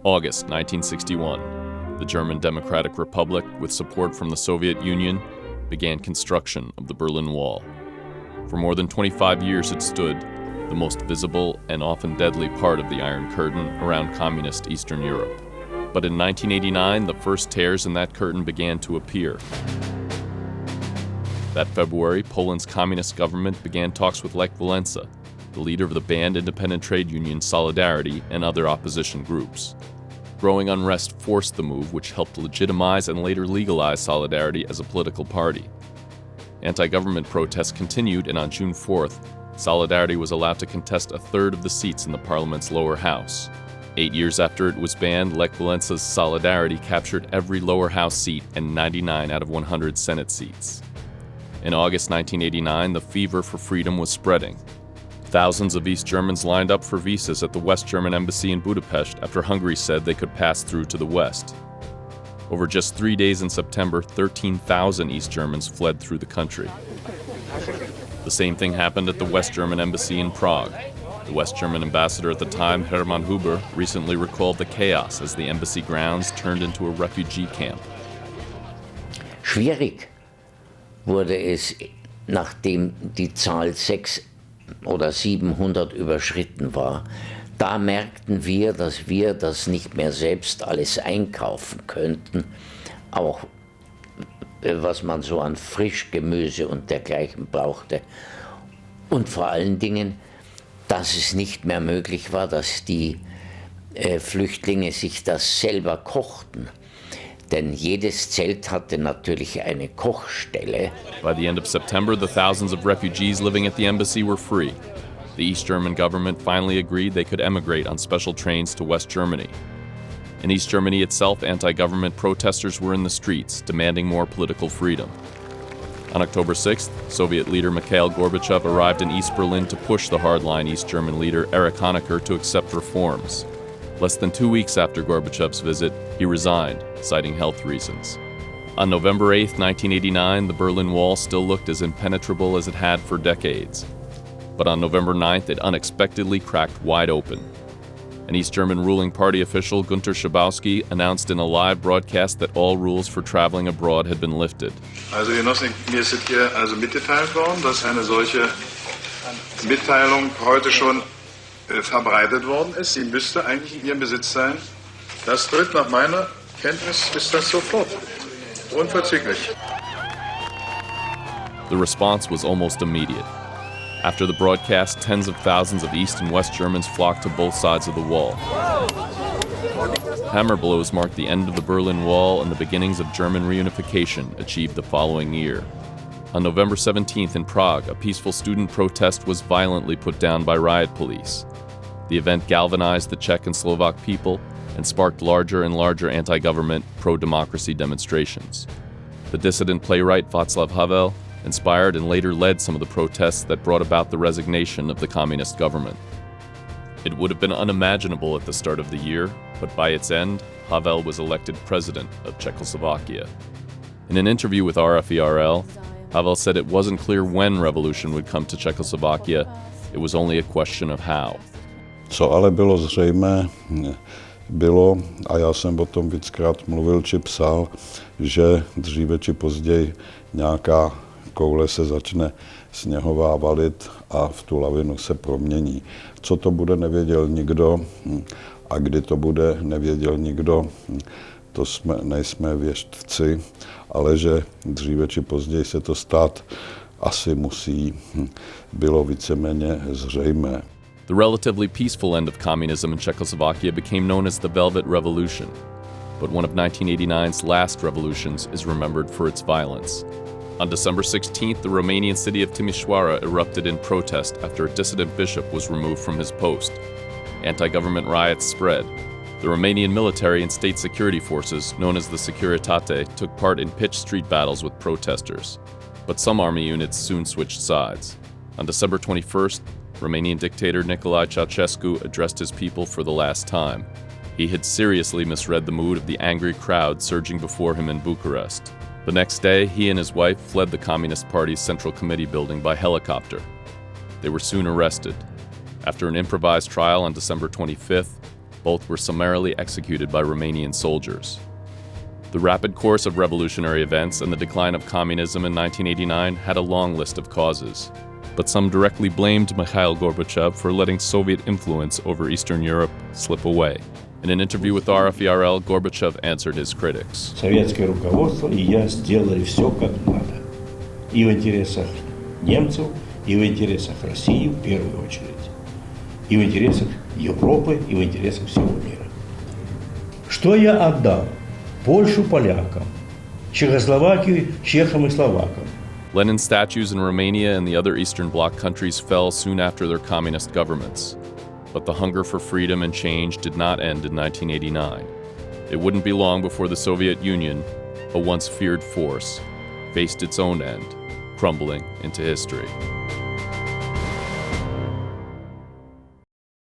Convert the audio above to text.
August 1961, the German Democratic Republic, with support from the Soviet Union, began construction of the Berlin Wall. For more than 25 years it stood, the most visible and often deadly part of the Iron Curtain around communist Eastern Europe. But in 1989, the first tears in that curtain began to appear. That February, Poland's communist government began talks with Lech Walesa, the leader of the banned independent trade union Solidarity and other opposition groups. Growing unrest forced the move, which helped legitimize and later legalize Solidarity as a political party. Anti-government protests continued, and on June 4th, Solidarity was allowed to contest a third of the seats in the parliament's lower house. 8 years after it was banned, Lech Walesa's Solidarity captured every lower house seat and 99 out of 100 Senate seats. In August 1989, the fever for freedom was spreading. Thousands of East Germans lined up for visas at the West German embassy in Budapest after Hungary said they could pass through to the West. Over just 3 days in September, 13,000 East Germans fled through the country. The same thing happened at the West German embassy in Prague. The West German ambassador at the time, Hermann Huber, recently recalled the chaos as the embassy grounds turned into a refugee camp. Schwierig wurde es, nachdem die Zahl 600 oder 700 überschritten war. Da merkten wir, dass wir das nicht mehr selbst alles einkaufen könnten, auch was man so an Frischgemüse und dergleichen brauchte. Und vor allen Dingen, dass es nicht mehr möglich war, dass die Flüchtlinge sich das selber kochten. Denn jedes Zelt hatte natürlich eine Kochstelle. By the end of September, the thousands of refugees living at the embassy were free. The East German government finally agreed they could emigrate on special trains to West Germany. In East Germany itself, anti-government protesters were in the streets, demanding more political freedom. On October 6th, Soviet leader Mikhail Gorbachev arrived in East Berlin to push the hardline East German leader Erich Honecker to accept reforms. Less than 2 weeks after Gorbachev's visit, he resigned, citing health reasons. On November 8, 1989, the Berlin Wall still looked as impenetrable as it had for decades. But on November 9th, it unexpectedly cracked wide open. An East German ruling party official, Günter Schabowski, announced in a live broadcast that all rules for traveling abroad had been lifted. Also Genossen, mir ist hier also mitgeteilt worden, dass eine solche Mitteilung heute schon verbreitet worden ist. Sie müsste eigentlich in Ihrem Besitz sein. Das tritt nach meiner Kenntnis ist das sofort. Unverzüglich. The response was almost immediate. After the broadcast, tens of thousands of East and West Germans flocked to both sides of the wall. Hammer blows marked the end of the Berlin Wall and the beginnings of German reunification achieved the following year. On November 17th in Prague, a peaceful student protest was violently put down by riot police. The event galvanized the Czech and Slovak people and sparked larger and larger anti-government, pro-democracy demonstrations. The dissident playwright Vaclav Havel inspired and later led some of the protests that brought about the resignation of the communist government. It would have been unimaginable at the start of the year, but by its end, Havel was elected president of Czechoslovakia. In an interview with RFERL, Havel said it wasn't clear when revolution would come to Czechoslovakia, it was only a question of how. Co ale bylo zřejmé, bylo, a já jsem o tom víckrát mluvil či psal, že dříve či později nějaká koule se začne sněhová valit a v tu lavinu se promění. Co to bude, nevěděl nikdo, a kdy to bude, nevěděl nikdo, to nejsme věštci, ale že dříve či později se to stát asi musí, bylo víceméně zřejmé. The relatively peaceful end of communism in Czechoslovakia became known as the Velvet Revolution, but one of 1989's last revolutions is remembered for its violence. On December 16th, the Romanian city of Timișoara erupted in protest after a dissident bishop was removed from his post. Anti-government riots spread. The Romanian military and state security forces, known as the Securitate, took part in pitched street battles with protesters. But some army units soon switched sides. On December 21st, Romanian dictator Nicolae Ceausescu addressed his people for the last time. He had seriously misread the mood of the angry crowd surging before him in Bucharest. The next day, he and his wife fled the Communist Party's Central Committee building by helicopter. They were soon arrested. After an improvised trial on December 25th, Both were summarily executed by Romanian soldiers. The rapid course of revolutionary events and the decline of communism in 1989 had a long list of causes, but some directly blamed Mikhail Gorbachev for letting Soviet influence over Eastern Europe slip away. In an interview with RFERL, Gorbachev answered his critics. Советское руководство и я сделали все как надо. И в интересах немцев, и в интересах России в первую очередь. И в интересах Европы, и в интересах всего мира. Что я отдал? Польшу полякам, Чехословакию чехам и словакам. Lenin statues in Romania and the other Eastern Bloc countries fell soon after their communist governments. But the hunger for freedom and change did not end in 1989. It wouldn't be long before the Soviet Union, a once feared force, faced its own end, crumbling into history.